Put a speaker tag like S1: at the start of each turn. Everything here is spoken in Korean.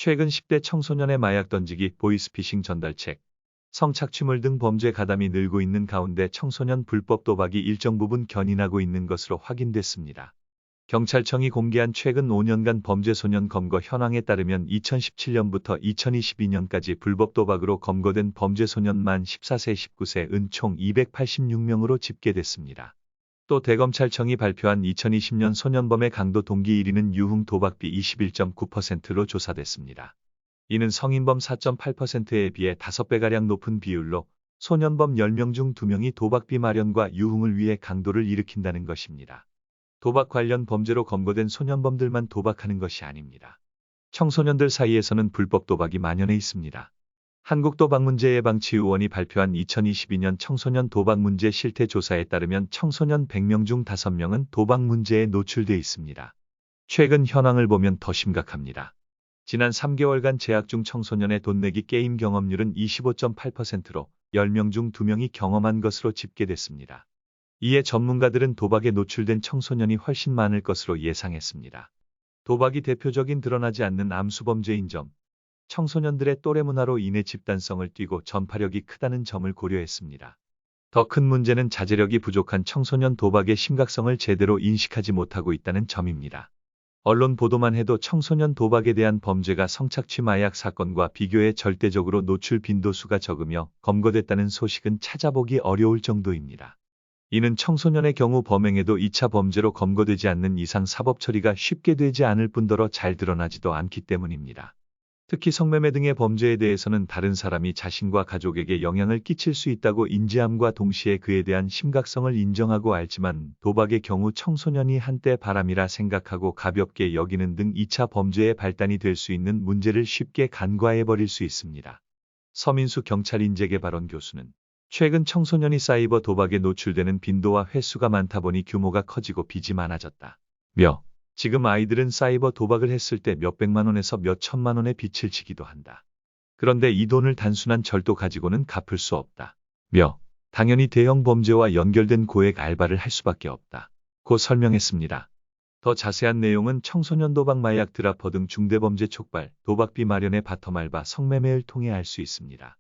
S1: 최근 10대 청소년의 마약 던지기, 보이스피싱 전달책, 성착취물 등 범죄 가담이 늘고 있는 가운데 청소년 불법 도박이 일정 부분 견인하고 있는 것으로 확인됐습니다. 경찰청이 공개한 최근 5년간 범죄 소년 검거 현황에 따르면 2017년부터 2022년까지 불법 도박으로 검거된 범죄 소년 만 14세 19세은 총 286명으로 집계됐습니다. 또 대검찰청이 발표한 2020년 소년범의 강도 동기 1위는 유흥 도박비 21.9%로 조사됐습니다. 이는 성인범 4.8%에 비해 5배가량 높은 비율로 소년범 10명 중 2명이 도박비 마련과 유흥을 위해 강도를 일으킨다는 것입니다. 도박 관련 범죄로 검거된 소년범들만 도박하는 것이 아닙니다. 청소년들 사이에서는 불법 도박이 만연해 있습니다. 한국도박문제예방치유원이 발표한 2022년 청소년 도박 문제 실태 조사에 따르면 청소년 100명 중 5명은 도박 문제에 노출돼 있습니다. 최근 현황을 보면 더 심각합니다. 지난 3개월간 재학 중 청소년의 돈 내기 게임 경험률은 25.8%로 10명 중 2명이 경험한 것으로 집계됐습니다. 이에 전문가들은 도박에 노출된 청소년이 훨씬 많을 것으로 예상했습니다. 도박이 대표적인 드러나지 않는 암수범죄인 점, 청소년들의 또래 문화로 인해 집단성을 띠고 전파력이 크다는 점을 고려했습니다. 더 큰 문제는 자제력이 부족한 청소년 도박의 심각성을 제대로 인식하지 못하고 있다는 점입니다. 언론 보도만 해도 청소년 도박에 대한 범죄가 성착취 마약 사건과 비교해 절대적으로 노출 빈도수가 적으며 검거됐다는 소식은 찾아보기 어려울 정도입니다. 이는 청소년의 경우 범행에도 2차 범죄로 검거되지 않는 이상 사법 처리가 쉽게 되지 않을 뿐더러 잘 드러나지도 않기 때문입니다. 특히 성매매 등의 범죄에 대해서는 다른 사람이 자신과 가족에게 영향을 끼칠 수 있다고 인지함과 동시에 그에 대한 심각성을 인정하고 알지만 도박의 경우 청소년이 한때 바람이라 생각하고 가볍게 여기는 등 2차 범죄의 발단이 될 수 있는 문제를 쉽게 간과해버릴 수 있습니다. 서민수 경찰인재개발원 교수는 최근 청소년이 사이버 도박에 노출되는 빈도와 횟수가 많다 보니 규모가 커지고 빚이 많아졌다. 지금 아이들은 사이버 도박을 했을 때 몇백만 원에서 몇천만 원의 빚을 지기도 한다. 그런데 이 돈을 단순한 절도 가지고는 갚을 수 없다. 당연히 대형 범죄와 연결된 고액 알바를 할 수밖에 없다. 고 설명했습니다. 더 자세한 내용은 청소년 도박 마약 드라퍼 등 중대범죄 촉발, 도박비 마련의 바텀 알바 성매매를 통해 알 수 있습니다.